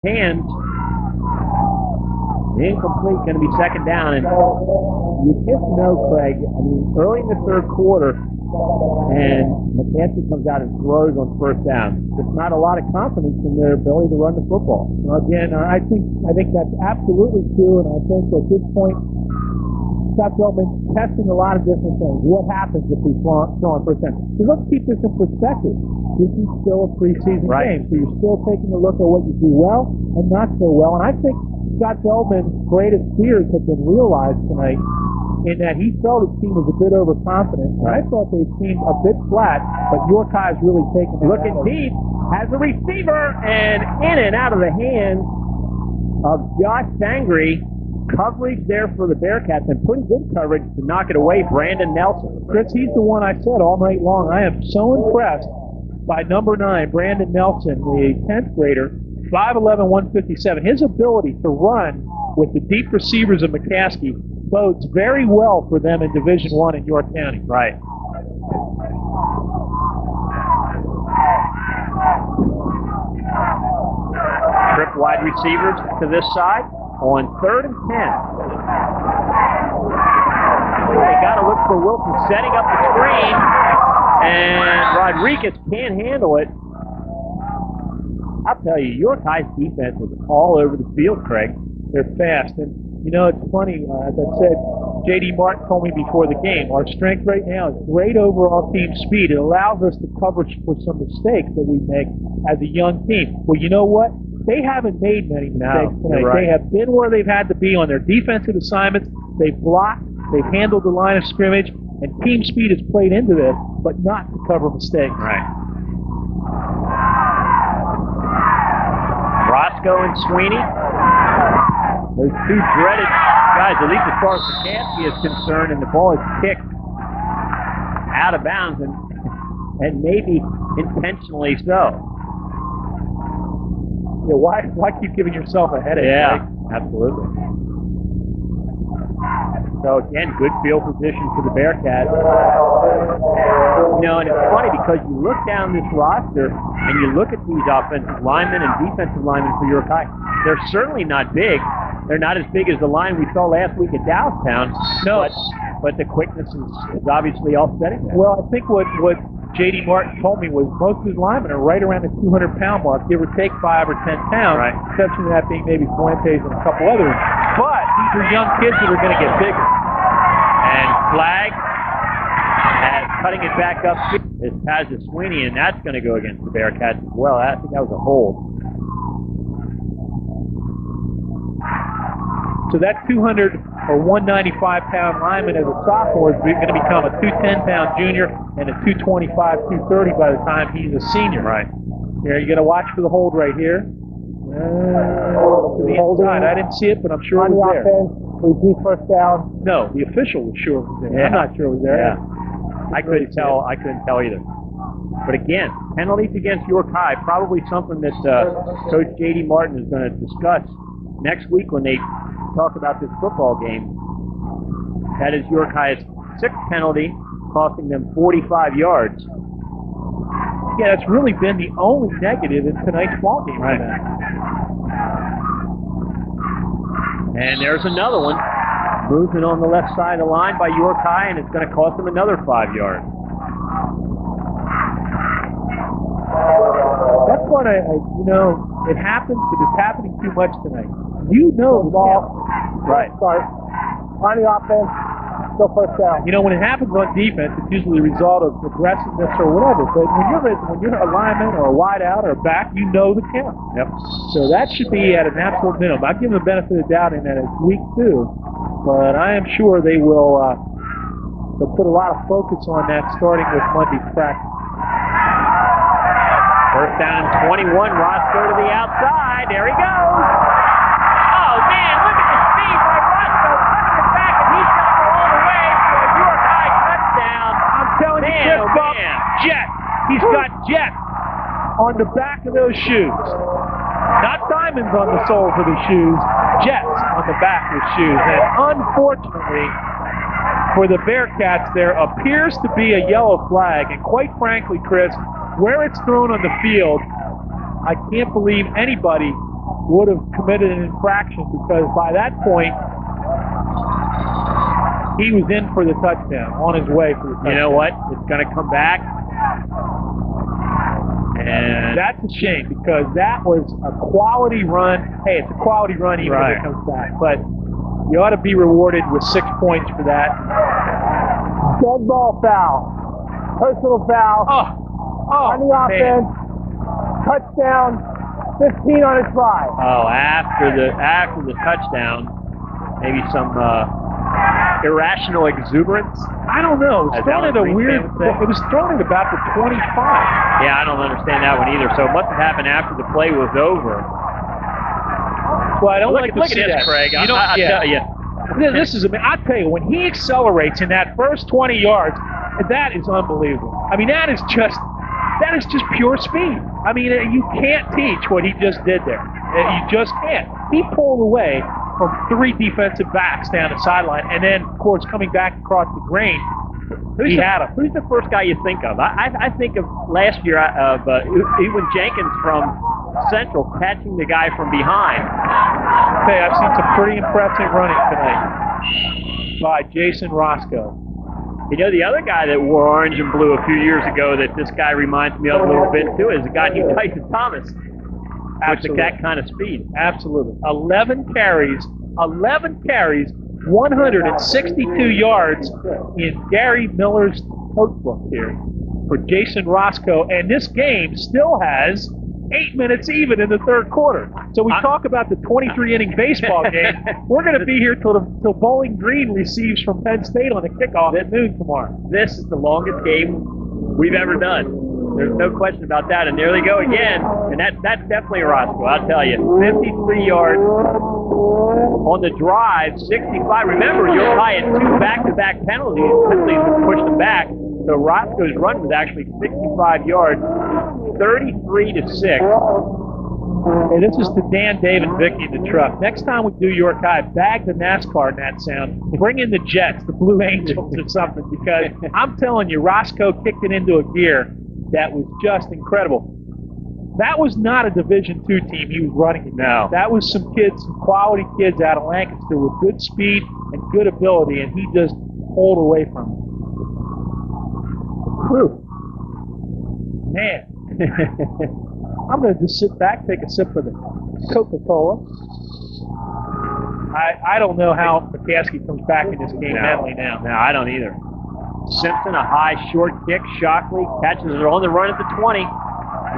hands. Incomplete, going to be second down. And you just know, Craig, I mean, early in the third quarter, and McCaskey comes out and throws on first down. There's not a lot of confidence in their ability to run the football. Well, again, I think that's absolutely true, and I think at this point, Scott Feldman testing a lot of different things. What happens if we throw on first down? So let's keep this in perspective. This is still a preseason game, so you're still taking a look at what you do well and not so well. And I think Scott Feldman's greatest fears have been realized tonight in that he felt his team was a bit overconfident. I thought they seemed a bit flat, but York High is really taking it. Looking deep, has a receiver, and in and out of the hands of Josh Sangre. Coverage there for the Bearcats, and pretty good coverage to knock it away, Brandon Nelson. Chris, he's the one I said all night long. I am so impressed by number 9, Brandon Nelson, the 10th grader, 5'11", 157. His ability to run with the deep receivers of McCaskey bodes very well for them in Division I in York County. Right. Trip wide receivers to this side on 3rd and 10. They got to look for Wilson setting up the screen, and Rodriguez can't handle it. I'll tell you, York High's defense is all over the field, Craig. They're fast, and you know, it's funny, as I said, J.D. Martin told me before the game, our strength right now is great overall team speed. It allows us to cover for some mistakes that we make as a young team. Well, you know what? They haven't made many mistakes tonight. Right. They have been where they've had to be on their defensive assignments. They've blocked, they've handled the line of scrimmage, and team speed has played into this, but not to cover mistakes. Right. Roscoe and Sweeney, those two dreaded guys, at least as far as McCaskey is concerned, and the ball is kicked out of bounds, and maybe intentionally so. Yeah, why keep giving yourself a headache? Yeah, right? absolutely. So again, good field position for the Bearcats. You know, and it's funny because you look down this roster and you look at these offensive linemen and defensive linemen for York High. They're certainly not big. They're not as big as the line we saw last week at Downtown. No, but the quickness is obviously offsetting that. Well, I think what J.D. Martin told me was most of his linemen are right around the 200-pound mark, give or take 5 or 10 pounds, right. Exception to that being maybe Fuentes and a couple others. But these are young kids that are going to get bigger. And Flag cutting it back up is Tazza Sweeney, and that's going to go against the Bearcats as well. I think that was a hold. So that 200 or 195-pound lineman as a sophomore is going to become a 210-pound junior and a 225, 230 by the time he's a senior. Right. Here, you're going to watch for the hold right here. To the inside. I didn't see it, but I'm sure it was there. We do first down. No, the official was sure it was there. Yeah. I'm not sure it was there. Yeah. I couldn't tell either. But again, penalties against York High, probably something that Coach J.D. Martin is going to discuss next week when they talk about this football game. That is York High's 6th penalty, costing them 45 yards. Yeah, that's really been the only negative in tonight's ball game. Right. And there's another one. Movement on the left side of the line by York High, and it's going to cost them another 5 yards. That's what it happens, but it's happening too much tonight. You know the ball. Right. Start. On the offense, still first down. You know, when it happens on defense, it's usually a result of aggressiveness or whatever. But when you're a lineman or a wide out or a back, you know the count. Yep. So that should be at an absolute minimum. I give them the benefit of the doubt in that it's week 2, but I am sure they will. They'll put a lot of focus on that starting with Monday's practice. First down and 21. Roscoe to the outside. There he goes. Oh, man, look at the speed by Roscoe cutting it back, and he's going to go all the way for a York High touchdown. I'm telling you, Chris, Bob, jet. He's got jet on the back of those shoes. Not diamonds on the soles of the shoes, jets on the back of the shoes. And unfortunately for the Bearcats, there appears to be a yellow flag. And quite frankly, Chris, where it's thrown on the field, I can't believe anybody would have committed an infraction because by that point, he was in for the touchdown, on his way for the touchdown. You know what? It's going to come back. And that's a shame because that was a quality run. Hey, it's a quality run even if it comes back. But you ought to be rewarded with 6 points for that. Dead ball foul. Personal foul. On the offense. Touchdown. 15 on his 5. Oh, after the touchdown, maybe some irrational exuberance. I don't know. It was thrown at a weird. It was thrown at about the 25. Yeah, I don't understand that one either. So it must have happened after the play was over. Well, I don't look like to at see this, that. Craig. I tell you. This is. I tell you, when he accelerates in that first 20 yards, that is unbelievable. I mean, that is just pure speed. I mean, you can't teach what he just did there. You just can't. He pulled away from 3 defensive backs down the sideline, and then, of course, coming back across the grain, he had him. Who's the first guy you think of? I think of last year of Ewan Jenkins from Central catching the guy from behind. Okay, I've seen some pretty impressive running tonight by Jason Roscoe. You know, the other guy that wore orange and blue a few years ago that this guy reminds me of a little bit, too, is a guy named Tyson Thomas. With that kind of speed. Absolutely. 11 carries, 162 yards in Gary Miller's notebook here for Jason Roscoe. And this game still has 8 minutes even in the third quarter. So we talk about the 23-inning baseball game. We're going to be here till Bowling Green receives from Penn State on the kickoff at noon tomorrow. This is the longest game we've ever done. There's no question about that. And there they go again. And that's definitely a Roscoe, I'll tell you. 53 yards on the drive, 65. Remember, you're high at 2 back-to-back penalties. Penalties have pushed them back. So Roscoe's run was actually 65 yards, 33-6. Hey, this is to Dan, Dave, and Vicky in the truck. Next time we do York High, bag the NASCAR in that sound. Bring in the Jets, the Blue Angels or something, because I'm telling you, Roscoe kicked it into a gear that was just incredible. That was not a Division II team he was running against. No. That was some kids, some quality kids out of Lancaster with good speed and good ability, and he just pulled away from them. Whew. Man. I'm going to just sit back, take a sip of the Coca-Cola. I don't know how McCaskey comes back in this game mentally now. No, I don't either. Simpson, a high short kick. Shockley catches it on the run at the 20.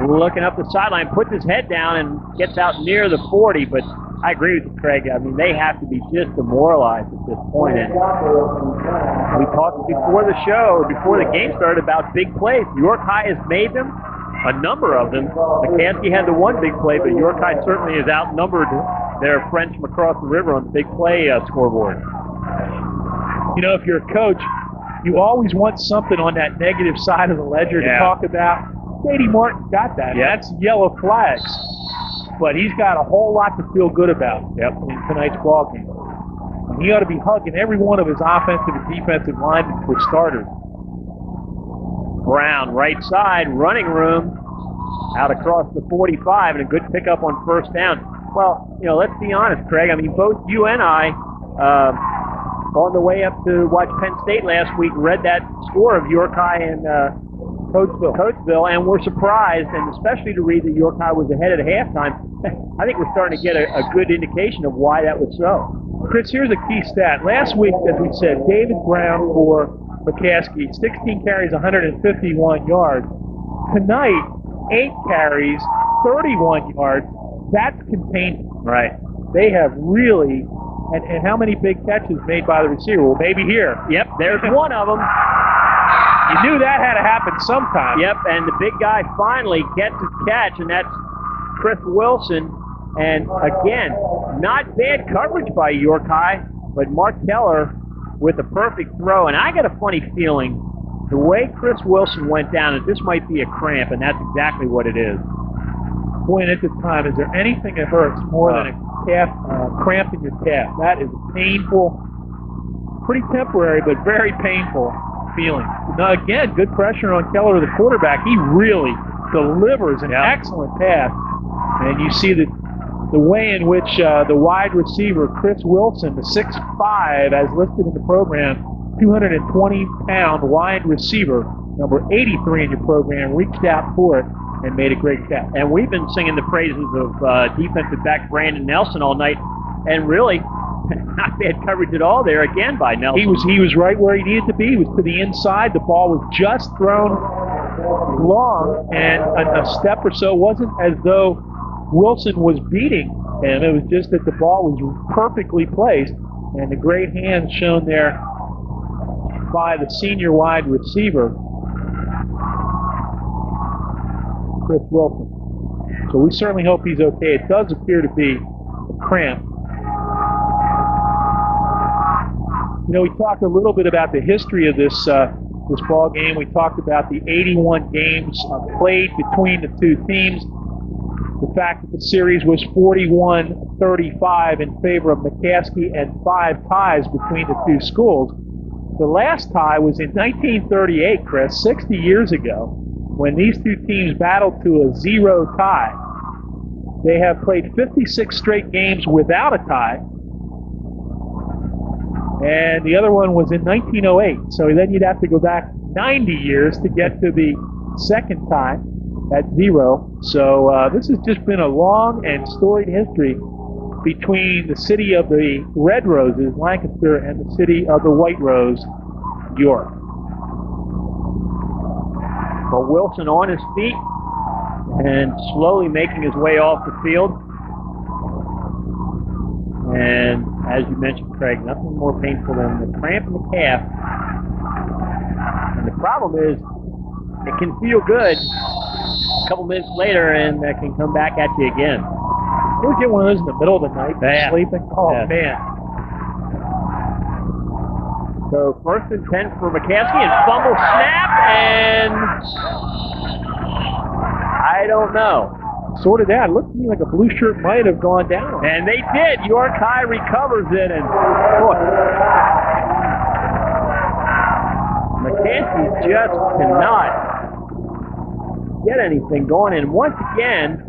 Looking up the sideline, puts his head down and gets out near the 40. But I agree with you, Craig. I mean, they have to be just demoralized at this point. And we talked before the show, before the game started, about big plays. York High has made them. A number of them. McCaskey had the one big play, but York High certainly has outnumbered their friends from across the river on the big play scoreboard. You know, if you're a coach, you always want something on that negative side of the ledger to talk about. J.D. Martin's got that. Yeah. That's yellow flags. But he's got a whole lot to feel good about in tonight's ball game. And he ought to be hugging every one of his offensive and defensive linemen for starters. Brown, right side, running room, out across the 45, and a good pickup on first down. Well, you know, let's be honest, Craig. I mean, both you and I, on the way up to watch Penn State last week, read that score of York High and Coatesville, and we're surprised, and especially to read that York High was ahead at halftime. I think we're starting to get a good indication of why that was so. Chris, here's a key stat. Last week, as we said, David Brown for McCaskey, 16 carries, 151 yards. Tonight, 8 carries, 31 yards. That's containment. Right. They have really, and how many big catches made by the receiver? Well, maybe here. Yep, there's one of them. You knew that had to happen sometime. Yep, and the big guy finally gets his catch, and that's Chris Wilson. And again, not bad coverage by York High, but Mark Keller with a perfect throw. And I got a funny feeling the way Chris Wilson went down that this might be a cramp, and that's exactly what it is. Boy, and at this time, is there anything that hurts more than a calf cramp in your calf? That is a painful, pretty temporary, but very painful feeling. Now, again, good pressure on Keller, the quarterback. He really delivers an excellent pass. And you see that the way in which the wide receiver, Chris Wilson, the 6'5", as listed in the program, 220-pound wide receiver, number 83 in your program, reached out for it and made a great catch. And we've been singing the praises of defensive back Brandon Nelson all night, and really not bad coverage at all there again by Nelson. He was right where he needed to be. He was to the inside. The ball was just thrown long, and a step or so. Wasn't as though Wilson was beating him. It was just that the ball was perfectly placed, and the great hands shown there by the senior wide receiver, Chris Wilson. So we certainly hope he's okay. It does appear to be a cramp. You know, we talked a little bit about the history of this ball game. We talked about the 81 games played between the two teams. The fact that the series was 41-35 in favor of McCaskey and 5 ties between the two schools. The last tie was in 1938, Chris, 60 years ago, when these two teams battled to a 0 tie. They have played 56 straight games without a tie, and the other one was in 1908. So then you'd have to go back 90 years to get to the second tie at 0. So this has just been a long and storied history between the city of the Red Roses, Lancaster, and the city of the White Rose, York. But Wilson on his feet and slowly making his way off the field. And as you mentioned, Craig, nothing more painful than the cramp in the calf. And the problem is, it can feel good a couple minutes later, and that can come back at you again. You ever get one of those in the middle of the night, sleeping? Oh, man. So first and 10 for McCaskey, and fumble snap, and I don't know. Sorted out. It looked to me like a blue shirt might have gone down. And they did. York High recovers it, and boy, McCaskey just cannot get anything going. And once again,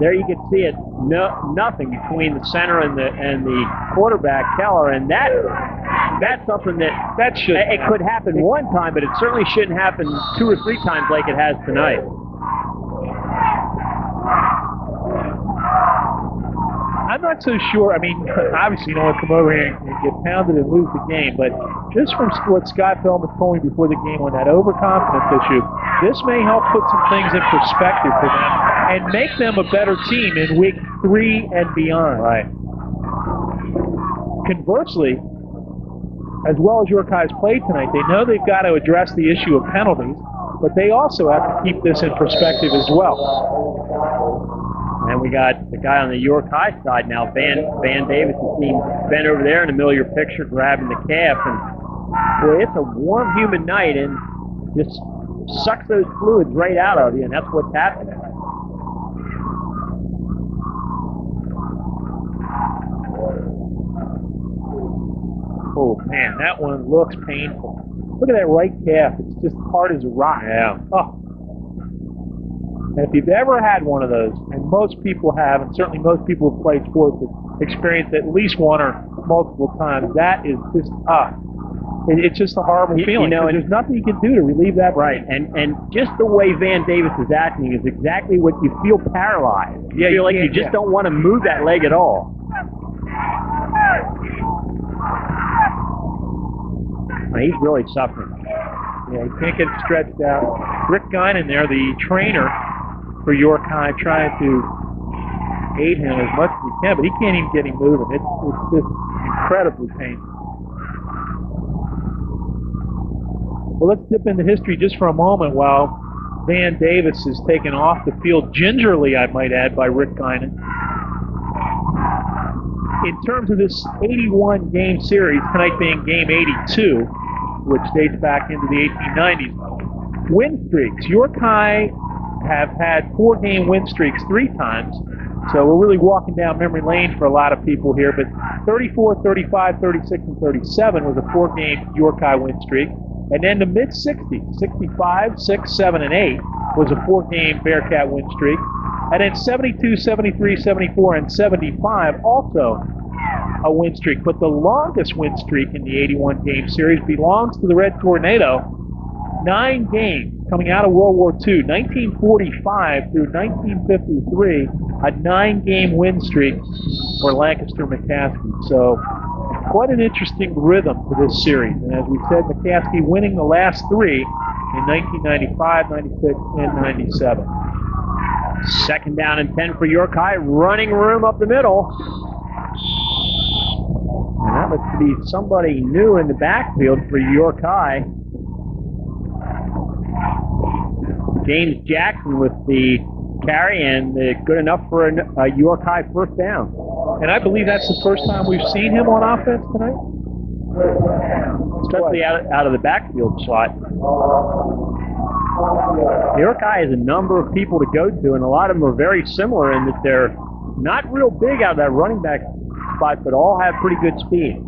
there you can see it. Nothing between the center and the quarterback Keller, and that's something that should. It could happen one time, but it certainly shouldn't happen 2 or 3 times like it has tonight. I'm not so sure. I mean, obviously you don't want to come over here and get pounded and lose the game, but just from what Scott Feldman told me before the game on that overconfidence issue, this may help put some things in perspective for them and make them a better team in week 3 and beyond. Right. Conversely, as well as York High's played tonight, they know they've got to address the issue of penalties, but they also have to keep this in perspective as well. And we got the guy on the York High side now, Van Davis, is being bent over there in the middle of your picture, grabbing the calf. And boy, it's a warm, humid night, and just sucks those fluids right out of you, and that's what's happening. Oh man, that one looks painful. Look at that right calf; it's just hard as a rock. Yeah. Oh. And if you've ever had one of those, and most people have, and certainly most people who played sports have experienced at least one or multiple times, that is just, it's just a horrible feeling. You know, and there's nothing you can do to relieve that. Right, and just the way Van Davis is acting is exactly what you feel paralyzed. You feel like you just don't want to move that leg at all. He's really suffering. Yeah, he can't get it stretched out. Rick Guinan there, the trainer for York High, trying to aid him as much as he can, but he can't even get him moving. It's just incredibly painful. Well, let's dip into history just for a moment while Van Davis is taken off the field, gingerly, I might add, by Rick Guinan. In terms of this 81-game series, tonight being game 82, which dates back into the 1890s, win streaks. York High have had 4-game win streaks 3 times, so we're really walking down memory lane for a lot of people here, but 34, 35, 36, and 37 was a 4-game York High win streak. And then the mid-60s, 65, 6, 7, and 8 was a 4-game Bearcat win streak. And then 72, 73, 74, and 75 also a win streak. But the longest win streak in the 81 game series belongs to the Red Tornado. 9 games coming out of World War II, 1945 through 1953, a 9-game win streak for Lancaster McCaskey. So quite an interesting rhythm to this series. And as we said, McCaskey winning the last 3 in 1995, 96, and 97. Second down and 10 for York High. Running room up the middle. And that looks to be somebody new in the backfield for York High. James Jackson with the carry, and good enough for a York High first down. And I believe that's the first time we've seen him on offense tonight. Especially out of the backfield slot. York High has a number of people to go to, and a lot of them are very similar in that they're not real big out of that running back spot, but all have pretty good speed.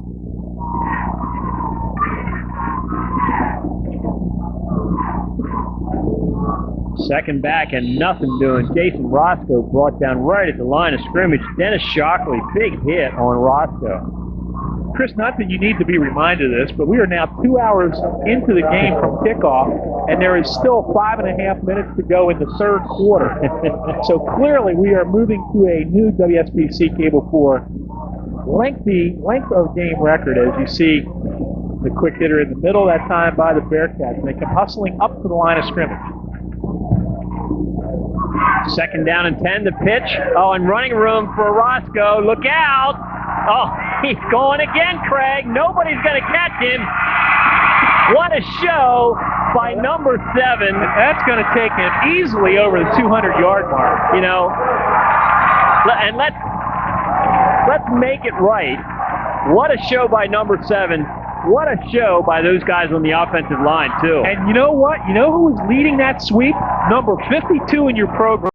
Second back and nothing doing. Jason Roscoe brought down right at the line of scrimmage. Dennis Shockley, big hit on Roscoe. Chris, not that you need to be reminded of this, but we are now 2 hours into the game from kickoff, and there is still 5.5 minutes to go in the third quarter. So clearly we are moving to a new WSBC Cable 4 length of game record, as you see the quick hitter in the middle that time by the Bearcats, and they come hustling up to the line of scrimmage. Second down and 10, the pitch. Oh, and running room for Roscoe. Look out! Oh, he's going again, Craig. Nobody's going to catch him. What a show by number 7. That's going to take him easily over the 200-yard mark. You know, and let's make it right. What a show by number 7. What a show by those guys on the offensive line, too. And you know what? You know who was leading that sweep? Number 52 in your program.